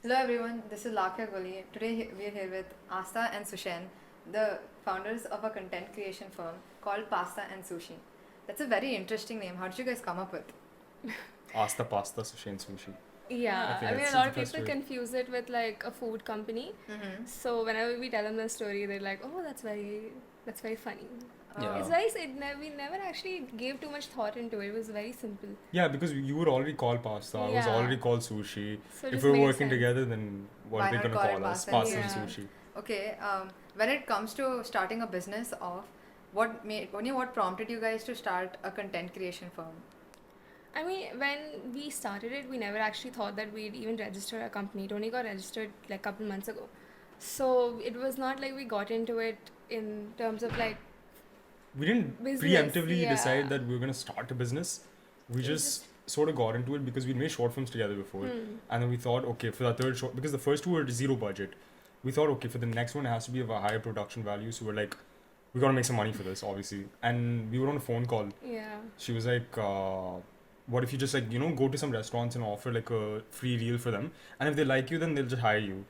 Hello everyone, this is Lakhya Goli. Today we are here with Pasta and Sushi, the founders of a content creation firm called Pasta and Sushi. That's a very interesting name. How did you guys come up with? Asta, pasta, sushi, and sushi. Yeah, think I mean, it's a lot the of best people way. confuse it with like a food company. Mm-hmm. So whenever we tell them the story, they're like, "Oh, that's very funny." Yeah. It's very. We never actually gave too much thought into it. It was very simple. Yeah, because you were already called pasta. I was Yeah. already called sushi. So it If just we're made working sense. together, then what Why are they not gonna call it call us? pasta and Pasta and Yeah. sushi. Okay, when it comes to starting a business off, what prompted you guys to start a content creation firm? I mean, when we started it, we never actually thought that we'd even register a company. It only got registered like a couple months ago. So it was not like we got into it in terms of like We didn't business. preemptively Yeah. decide that we were gonna start a business. We just sort of got into it because we made short films together before, and then we thought, okay, for the third short, because the first two were zero budget, we thought, okay, for the next one it has to be of a higher production value. So we're like, we gotta make some money for this, obviously. And we were on a phone call. Yeah. She was like, what if you just like, go to some restaurants and offer like a free reel for them, and if they like you, then they'll just hire you.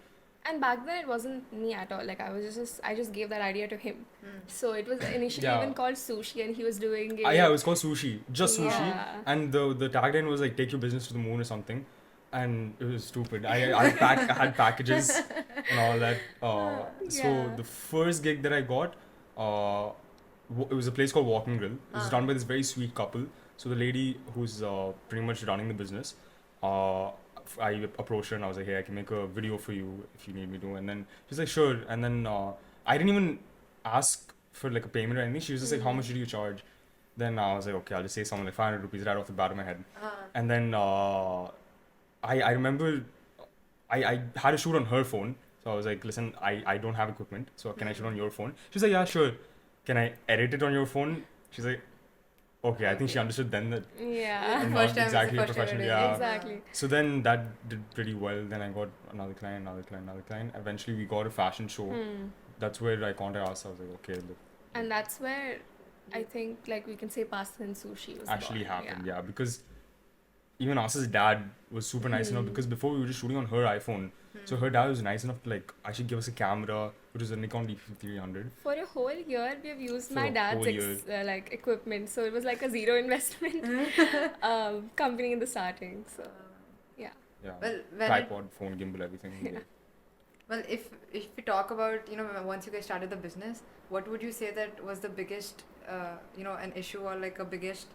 And back then it wasn't me at all. Like I just gave that idea to him. So it was initially Yeah. even called sushi, and he was doing it. Yeah, it was called sushi, just sushi, Yeah. and the tagline was like, take your business to the moon or something, and it was stupid. I had packages and all that. So Yeah. the first gig that I got, it was a place called Walking Grill. It was run by this very sweet couple. So the lady who's pretty much running the business, I approached her and I was like, hey, I can make a video for you if you need me to. And then she's like, sure. And then I didn't even ask for like a payment or anything. She was just like, how much did you charge? Then I was like, okay, I'll just say something like 500 rupees right off the bat of my head. And then I remember I had a shoot on her phone. So I was like, listen, I don't have equipment. So can I shoot on your phone? She's like, yeah, sure. Can I edit it on your phone? She's like, okay. I think she understood then that Yeah. I'm First not time, exactly a it's the first time professional. you're doing Yeah. it. Exactly. So then that did pretty well. Then I got another client. Eventually we got a fashion show. That's where I contacted us. I was like, okay, look, And that's where I think like we can say pasta and sushi was actually born. happened. Yeah, because even As's dad was super nice enough, because before we were just shooting on her iPhone. So her dad was nice enough to like actually give us a camera, which was a Nikon D5300. For a whole year, we have used For my a dad's whole year. like equipment, so it was like a zero investment company in the starting. So yeah. Yeah. Well, when Tripod, phone, gimbal, everything. Yeah. Well, if we talk about once you guys started the business, what would you say that was the biggest an issue or like a biggest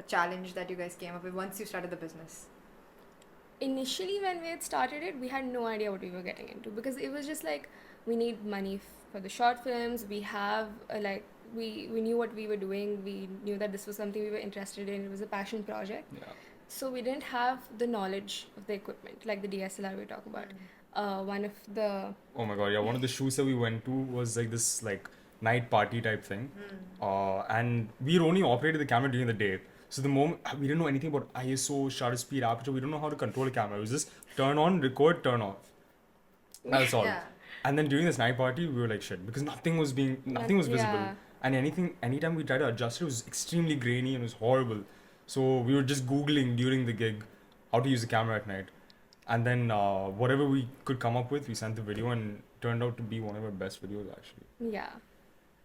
challenge that you guys came up with once you started the business? Initially, when we had started it, we had no idea what we were getting into, because it was just like we need money for the short films. We have we knew what we were doing. We knew that this was something we were interested in. It was a passion project. Yeah. So we didn't have the knowledge of the equipment, like the DSLR we talk about. One of the Oh my god, yeah. One of the shoots that we went to was like this like night party type thing. And we only operated the camera during the day. So the moment we didn't know anything about ISO, shutter speed, aperture, we don't know how to control a camera. It was just turn on, record, turn off. That's all. Yeah. And then during this night party, we were like shit, because nothing was visible. Yeah. And anytime we tried to adjust it, was extremely grainy and it was horrible. So we were just Googling during the gig how to use the camera at night. And then whatever we could come up with, we sent the video, and it turned out to be one of our best videos actually. Yeah.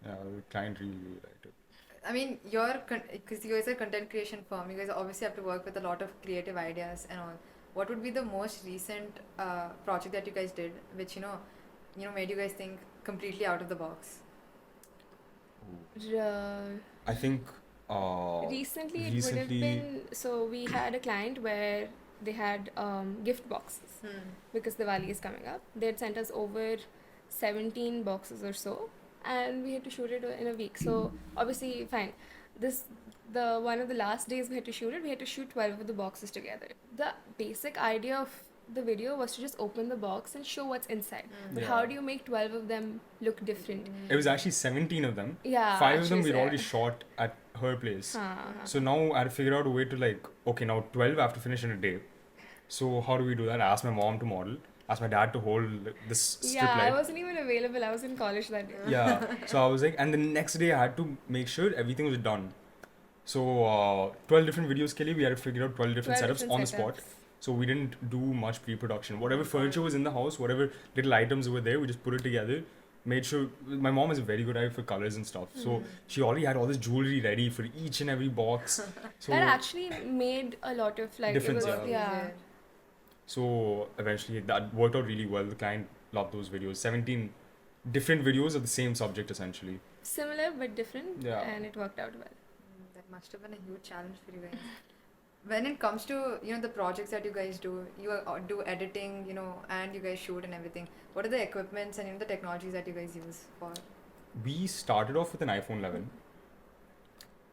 Yeah, the client really liked it. I mean, because you guys are a content creation firm, you guys obviously have to work with a lot of creative ideas and all. What would be the most recent project that you guys did, which made you guys think completely out of the box? I think Recently, it would have been, so we had a client where they had gift boxes because Diwali is coming up. They had sent us over 17 boxes or so, and we had to shoot it in a week. So obviously, fine. The one of the last days we had to shoot it, we had to shoot 12 of the boxes together. The basic idea of the video was to just open the box and show what's inside. But Yeah. how do you make 12 of them look different? it was actually 17 of them. Yeah. 5 of them actually, we'd so- already shot at her place. Huh. So now I had to figure out a way to like, okay, now 12 I have to finish in a day. So how do we do that? I asked my mom to model, asked my dad to hold this strip Yeah, I light. wasn't even available. I was in college that day. Yeah. So I was like, and the next day I had to make sure everything was done. So 12 different videos ke liye, we had to figure out 12 different 12 setups on the spot. setups. So we didn't do much pre-production. Whatever furniture was in the house, whatever little items were there, we just put it together. Made sure my mom is very good at it for colors and stuff. So she already had all this jewelry ready for each and every box. So that actually made a lot of like difference, it was, yeah. So eventually that worked out really well. The client loved those videos. 17 different videos of the same subject essentially. Similar but different, Yeah. and it worked out well. That must have been a huge challenge for you guys. When it comes to the projects that you guys do, you do editing, and you guys shoot and everything. What are the equipments and the technologies that you guys use for? We started off with an iPhone 11.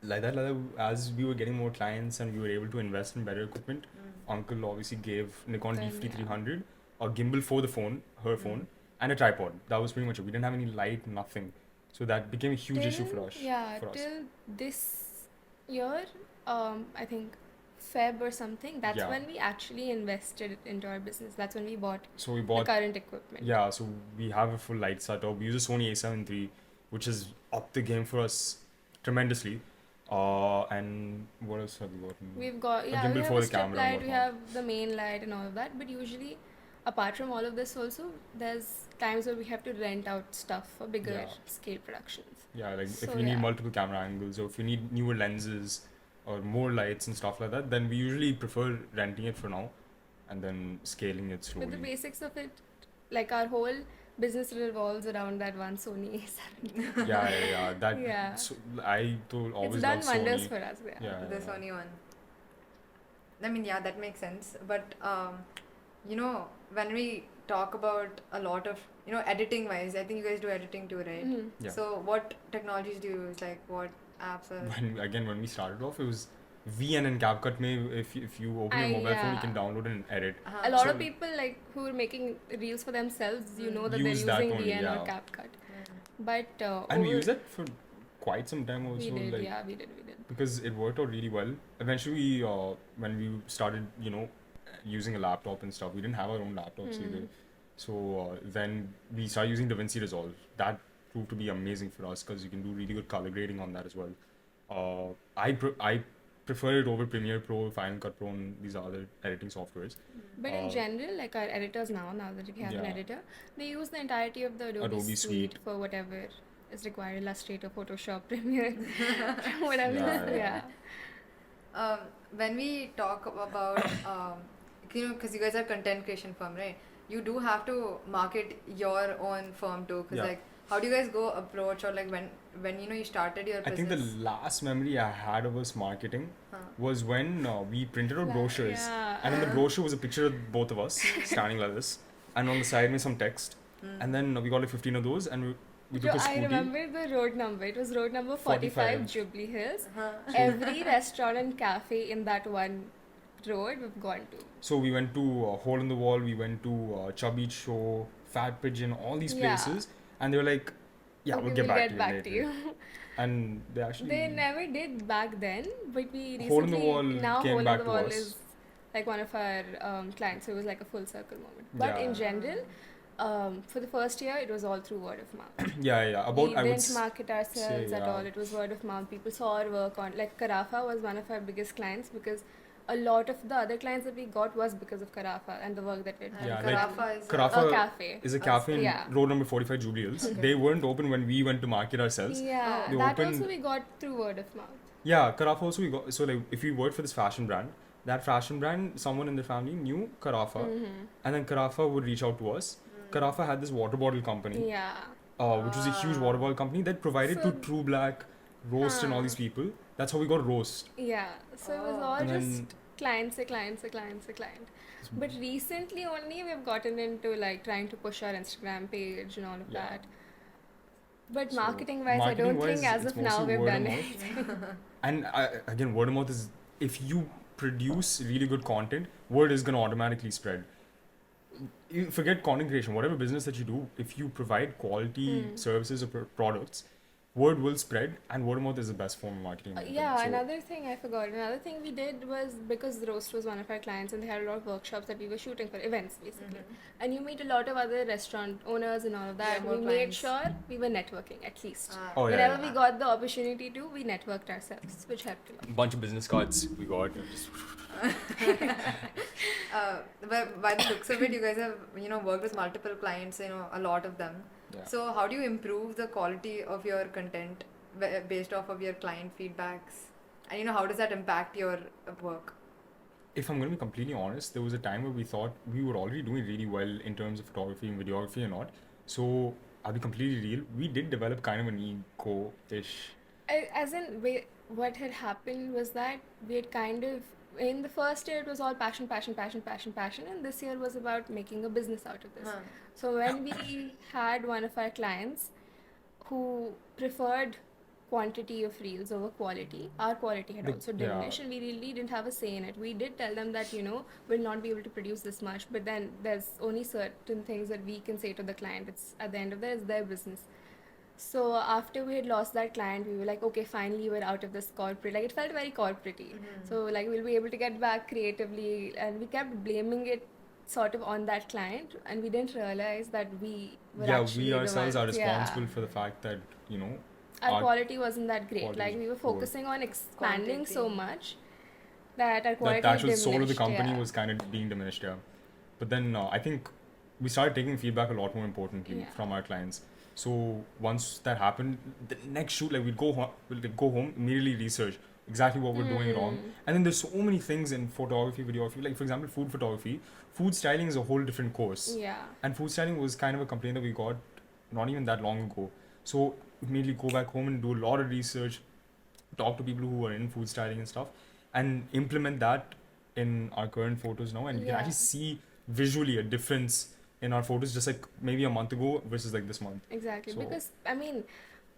Like that, as we were getting more clients and we were able to invest in better equipment, Uncle obviously gave Nikon D5300 a gimbal for the phone, her phone, and a tripod. That was pretty much it. We didn't have any light, nothing. So that became a huge issue for us. Yeah, till this year, I think Feb or something, that's when we actually invested into our business. That's when we bought the current equipment. Yeah, so we have a full light setup. We use a Sony A7 III, which has upped the game for us tremendously. And what else have we gotten? We've got a gimbal we have for a the strip camera light, we have the main light and all of that. But usually, apart from all of this also, there's times where we have to rent out stuff for bigger scale productions. Yeah, like if you need multiple camera angles or if you need newer lenses or more lights and stuff like that, then we usually prefer renting it for now and then scaling it slowly. But the basics of it, like our whole business revolves around that one Sony A7. Yeah. So I always it's done loved wonders Sony. for us. The Sony one. I mean, that makes sense. But when we talk about a lot of editing wise, I think you guys do editing too, right? Mm-hmm. Yeah. So what technologies do you use? Like what apps are? When we started off, it was VN and CapCut. If you open your mobile phone, you can download and edit. A lot of people who are making reels for themselves, that they're using VN or CapCut. But and we used it for quite some time also. We did. Because it worked out really well. Eventually, when we started, using a laptop and stuff, we didn't have our own laptops either. So then we started using DaVinci Resolve. That proved to be amazing for us because you can do really good color grading on that as well. I prefer it over Premiere Pro, Final Cut Pro, and these other editing softwares. But in general, like our editors now that we have an editor, they use the entirety of the Adobe Suite for whatever is required: Illustrator, Photoshop, Premiere, whatever. When we talk about, because you guys are content creation firm, right? You do have to market your own firm too, because how do you guys go approach, or like when you started your business? I think the last memory I had of us marketing was when we printed out brochures, and in the brochure was a picture of both of us standing like this, and on the side was some text, and then we got like 15 of those, and we took a scooty. I remember the road number. It was road number 45 Jubilee Hills. Every restaurant and cafe in that one road we've gone to. So we went to Hole in the Wall, we went to Chubby Show, Fat Pigeon, all these places, and they were like, okay, we'll get back to you. And they never did back then, but we recently Hole in the Wall now came Hole back in the to Wall us. is like one of our clients, so it was like a full circle moment. But in general, for the first year, it was all through word of mouth. We didn't market ourselves at all. It was word of mouth. People saw our work on, like Carafa was one of our biggest clients because a lot of the other clients that we got was because of Carafa and the work that we did. Carafa is a cafe in road number 45 Jubilee Hills. Okay. They weren't open when we went to market ourselves. Also we got through word of mouth. Yeah, Carafa also we got. So like if we worked for this fashion brand, that fashion brand, someone in the family knew Carafa, and then Carafa would reach out to us. Carafa had this water bottle company, which was a huge water bottle company that provided to True Black, Roast, and all these people. That's how we got Roast. Yeah, so it was all just client. But recently only we've gotten into like trying to push our Instagram page and all of that. But marketing wise, I don't think as of now we've done anything. And again, word of mouth is, if you produce really good content, word is going to automatically spread. You forget content creation, whatever business that you do, if you provide quality services or products, word will spread, and word of mouth is the best form of marketing. Another thing I forgot. Another thing we did was, because the roast was one of our clients and they had a lot of workshops that we were shooting for, events basically. And you meet a lot of other restaurant owners and all of that. Yeah, We more made clients. sure we were networking at least. Yeah. We got the opportunity to, we networked ourselves, which helped a lot. Bunch of business cards we got. But by the looks of it, you guys have worked with multiple clients, a lot of them. Yeah. So how do you improve the quality of your content based off of your client feedbacks? And how does that impact your work? If I'm going to be completely honest, there was a time where we thought we were already doing really well in terms of photography and videography and not. So I'll be completely real. We did develop kind of an ego-ish. What had happened was that we had kind of, in the first year it was all passion, and this year was about making a business out of this. So when we had one of our clients who preferred quantity of reels over quality, our quality had also diminished, and we really didn't have a say in it. We did tell them that we'll not be able to produce this much, but then there's only certain things that we can say to the client. It's at the end of the day, it's their business. So after we had lost that client, we were like, okay, finally we're out of this corporate. Like, it felt very corporate-y. So like, we'll be able to get back creatively, and we kept blaming it sort of on that client, and we didn't realize that we were actually we ourselves are responsible Yeah. for the fact that Our quality wasn't that great. quality Like, we were poor. focusing on expanding Quantity. so much that our quality that the actual diminished. soul of the company Yeah. was kind of being diminished. But then I think we started taking feedback a lot more importantly Yeah. from our clients. So once that happened, the next shoot, like, we'd go home, immediately research exactly what we're doing wrong. And then there's so many things in photography, videography. Like, for example, food photography. Food styling is a whole different course. Yeah. And food styling was kind of a complaint that we got not even that long ago. So immediately go back home and do a lot of research, talk to people who are in food styling and stuff, and implement that in our current photos now. And you can actually see visually a difference in our photos, just like maybe a month ago versus like this month. Exactly. So- Because, I mean,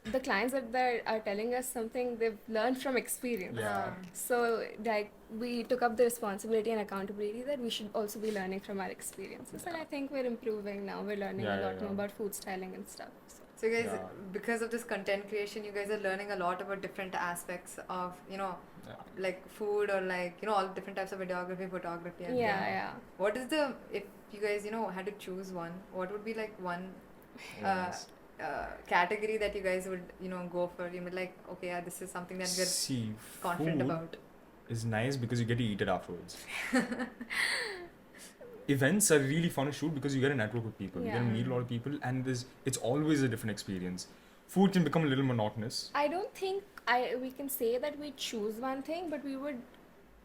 the clients that are telling us something they've learned from experience. Yeah. So, like, we took up the responsibility and accountability that we should also be learning from our experiences. And I think we're improving now. We're learning a lot more about food styling and stuff. So you guys, because of this content creation, you guys are learning a lot about different aspects of, like food, or like, all different types of videography, photography. And what is if you guys, had to choose one, what would be like one category that you guys would, go for? You would like, okay, yeah, this is something that you're confident food about. is nice because you get to eat it afterwards. Events are really fun to shoot because you get a network with people. You get to meet a lot of people, and it's always a different experience. Food can become a little monotonous. I don't think we can say that we choose one thing, but we would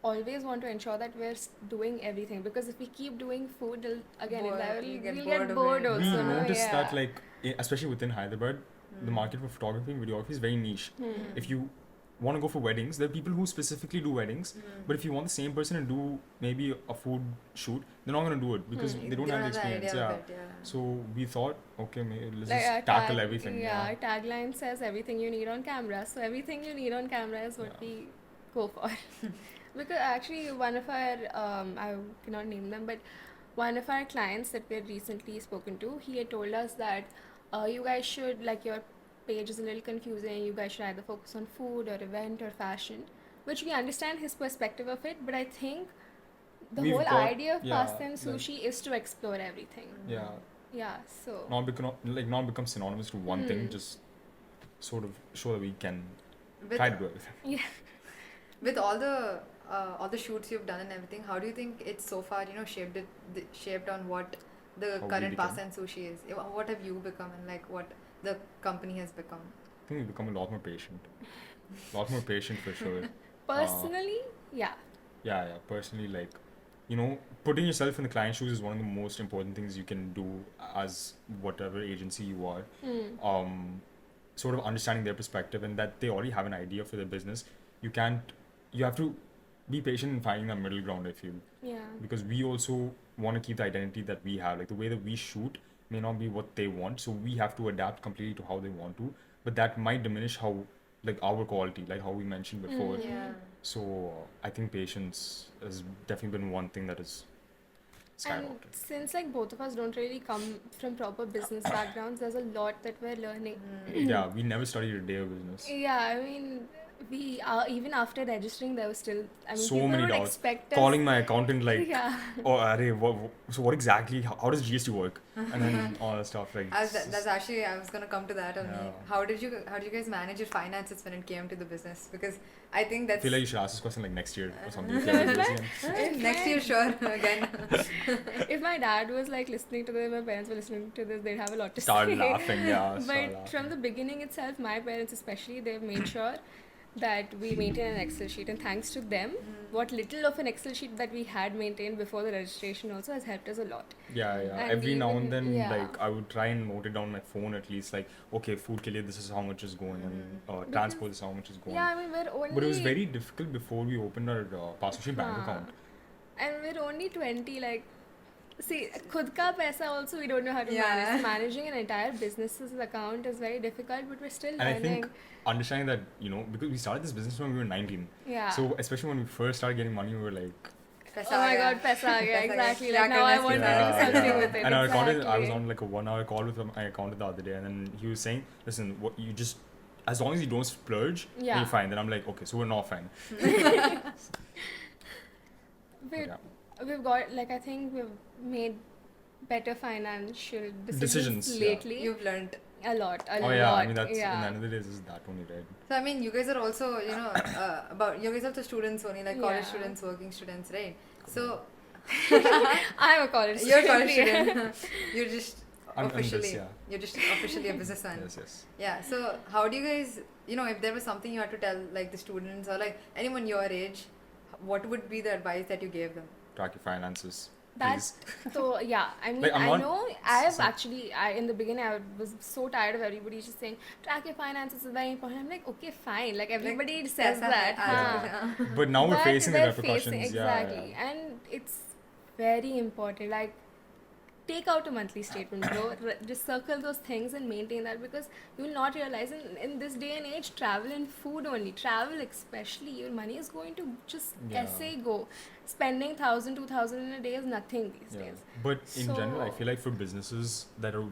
always want to ensure that we're doing everything, because if we keep doing food, we'll get bored also. We no? noticed that, like, especially within Hyderabad, the market for photography and videography is very niche. If you want to go for weddings, there are people who specifically do weddings, but if you want the same person to do maybe a food shoot, they're not going to do it because they don't have the experience. So we thought, okay, let's just tackle everything. Our tagline says everything you need on camera. So everything you need on camera is what we go for. Because actually one of our, I cannot name them, but one of our clients that we had recently spoken to, he had told us that you guys should, like, your page is a little confusing, you guys should either focus on food or event or fashion, which we understand his perspective of it, but I think the whole idea of Pasta and Sushi is to explore everything. So not become synonymous to one thing, just sort of show that we can try to do everything. With all the shoots you've done and everything, how do you think it's so far shaped on what the current Pasta and Sushi is? What have you become, and like what the company has become? I think we've become a lot more patient. A lot more patient for sure. Personally, Personally, like, putting yourself in the client's shoes is one of the most important things you can do as whatever agency you are. Sort of understanding their perspective and that they already have an idea for their business. You have to be patient in finding that middle ground, I feel. Because we also want to keep the identity that we have. Like, the way that we shoot may not be what they want, so we have to adapt completely to how they want to, but that might diminish how, like, our quality, like how we mentioned before. Yeah. So I think patience has definitely been one thing that has And skyrocketed. since like both of us don't really come from proper business backgrounds, there's a lot that we're learning. Yeah, we never studied a day of business. Yeah, I mean, we even after registering, there was still, I mean, So people many would doubts. expect us. Calling my accountant like, Yeah. oh, arey, so what exactly? How does GST work? And then all that stuff like. That's actually, I was gonna come to that only. Yeah. How did you guys manage your finances when it came to the business? Because I think I that's feel like you should ask this question like next year or something. If you have a business again. next year, sure, again. If my dad was like listening to this, my parents were listening to this, they'd have a lot to Start say. laughing, yeah. But Start laughing. from the beginning itself, my parents especially, they've made sure that we maintain an Excel sheet, and thanks to them, what little of an Excel sheet that we had maintained before the registration also has helped us a lot. Yeah. And Every now even- and then, yeah. like I would try and note it down on my phone at least. Like, okay, food ke liye, this is how much is going, and transport is how much is going. Yeah, I mean, we're only... But it was very difficult before we opened our Pasta and Sushi bank account. And we're only 20, like... See, khud ka paisa also we don't know how to Yeah. manage. Managing an entire business's account is very difficult, but we're still And I learning. think understanding that, because we started this business when we were 19. Yeah. So especially when we first started getting money, we were like... Paisa Oh my aa gaya. god, paisa aa gaya, Paisa aa gaya. exactly. Kya Like now I karna want to iske do sath? something with it. And our accountant, I was Exactly. on like a 1 hour call with my accountant the other day, and then he was saying, listen, what you just, as long as you don't splurge, then Yeah. you're fine. Then I'm like, okay, so we're not fine. We've got, like, I think we've made better financial Decisions, yeah. lately. You've learned. A lot. Oh yeah, lot. I mean that's in the yeah. end of the day, is that only right? So I mean, you guys are also, you guys are the students only, like college Yeah. students, working students, right? So I'm a college you're a student. college yeah. student. You're just I'm in officially, this, yeah. you're just officially a businessman. Yes. Yeah. So how do you guys, if there was something you had to tell like the students or like anyone your age, what would be the advice that you gave them? Track your finances, That's please. so yeah. I mean, Like, I'm I not- know. I have so- actually. In the beginning, I was so tired of everybody just saying track your finances is very important. I'm like, okay, fine. Like everybody says Paisa that. hai, huh? But now we're But facing the they're repercussions. facing- Yeah, exactly, yeah. and it's very important. Like, take out a monthly statement, bro. Just circle those things and maintain that, because you will not realize in this day and age, travel and food only. Travel especially, your money is going to just Yeah. essay go. Spending 1,000, 2,000 in a day is nothing these Yeah. days. But in general, I So- feel like for businesses that are,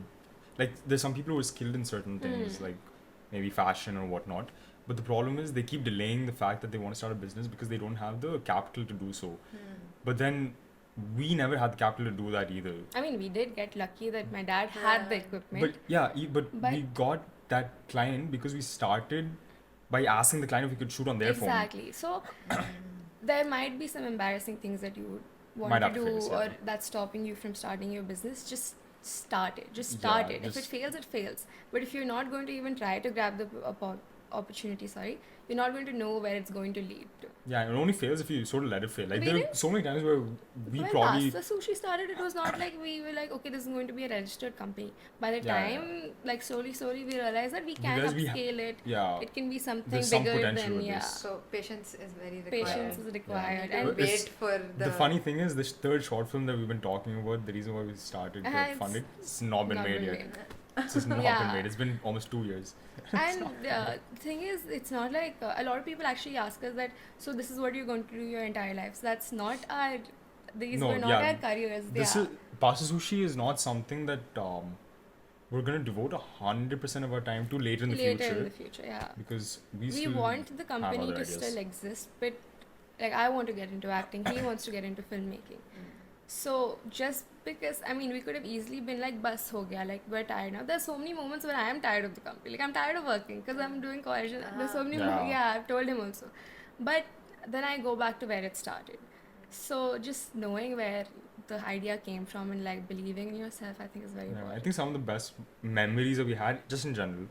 like, there's some people who are skilled in certain things, like maybe fashion or whatnot. But the problem is they keep delaying the fact that they want to start a business because they don't have the capital to do so. But then we never had the capital to do that either. I mean, we did get lucky that my dad had the equipment. But yeah, but But- we got that client because we started by asking the client if we could shoot on their phone. Exactly. So there might be some embarrassing things that you would want Might to have to do, face, yeah. or that's stopping you from starting your business. Just start it. Just start Yeah, it. If it just- fails, it fails. But if you're not going to even try to grab the opportunity, you're not going to know where it's going to lead to. Yeah, it only fails if you sort of let it fail. Like, We there are didn't- so many times where we When probably... Pasta Sushi started, it was not like we were like, okay, this is going to be a registered company. By the Yeah, time, like slowly, we realized that we can Because we upscale it. Yeah. It can be something There's some bigger potential than, with yeah. this. So patience is very required. Patience is required. And And But it's- wait for The funny thing is, this third short film that we've been talking about, the reason why we started to It's fund it, it's not been not made been yet. made. It's just not Yeah. been made. It's been almost 2 years. And the thing is, it's not like a lot of people actually ask us that, so this is what you're going to do your entire lives. That's not our, these No, were not yeah. our careers. This yeah. is Pasta Sushi is not something that we're gonna devote 100% of our time to later in the Later future, in the future, yeah. because we We still want the company other to ideas. still exist, but like I want to get into acting, he wants to get into filmmaking. So just because, I mean, we could have easily been like, bus ho gaya, like we're tired now. There's so many moments where I am tired of the company. Like I'm tired of working because I'm doing college. There's so many Yeah. yeah, I've told him also. But then I go back to where it started. So just knowing where the idea came from and like believing in yourself, I think is very Yeah, I important. think some of the best memories that we had, just in general,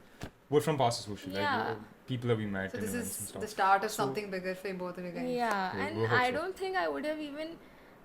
were from Pasta Sushi. Like Yeah. people that we met So in this events and is stuff. the start of So- something bigger for both of you guys. Yeah, We'll and hope I so. don't think I would have even,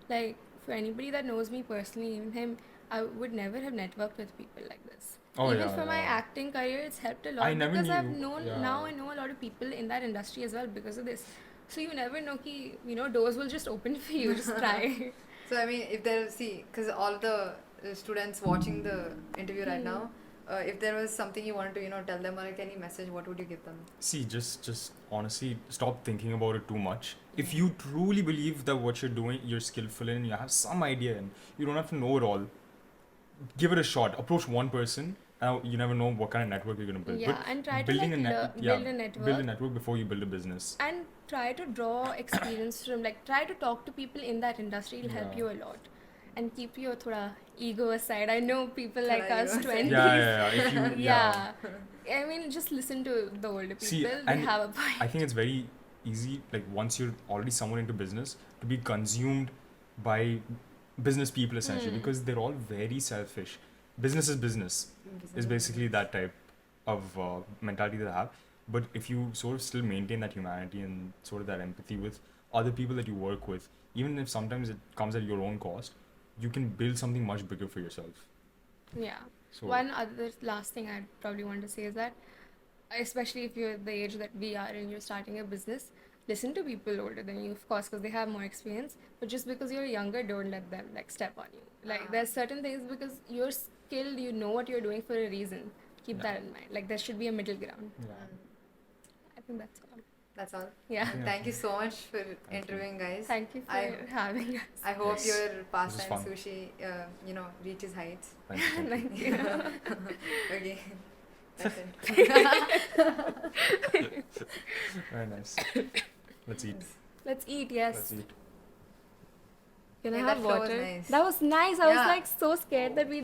like, for anybody that knows me personally, even him, I would never have networked with people like this. Oh, Even yeah, for my yeah. acting career, it's helped a lot I never because I've knew- known, yeah. now I know a lot of people in that industry as well because of this. So you never know ki, doors will just open for you, just try. So I mean, if there, see, because all the students watching the interview right now, if there was something you wanted to, tell them or like any message, what would you give them? See, just honestly, stop thinking about it too much. If you truly believe that what you're doing, you're skillful in, you have some idea in, you don't have to know it all. Give it a shot. Approach one person. You never know what kind of network you're gonna build. Yeah, but and try to building build a network. Build a network before you build a business. And try to draw experience from, like, try to talk to people in that industry. It'll help you a lot. And keep your thoda ego aside. I know people like us, 20s. If you, yeah. I mean, just listen to the older people. See, they have a point. I think it's very easy, like once you're already someone into business, to be consumed by business people essentially, because they're all very selfish. Business is business. Is basically that type of mentality that I have. But if you sort of still maintain that humanity and sort of that empathy with other people that you work with, even if sometimes it comes at your own cost, you can build something much bigger for yourself. Yeah. So one other last thing I'd probably want to say is that, especially if you're the age that we are and you're starting a business, listen to people older than you, of course, because they have more experience. But just because you're younger, don't let them like step on you. Like there's certain things, because you're skilled, you know what you're doing for a reason. Keep that in mind. Like there should be a middle ground. Yeah. I think that's all. That's all. Yeah. And thank you so much for interviewing, guys. Thank you for having us. I hope Yes. your Pasta and fun. Sushi, reaches heights. Thank you. Thank you. Okay. That's it. Very nice. Let's eat. Let's eat, yes. Let's eat. Can I Yeah, have that flow was water? nice. That was nice. I was Yeah. like so scared that we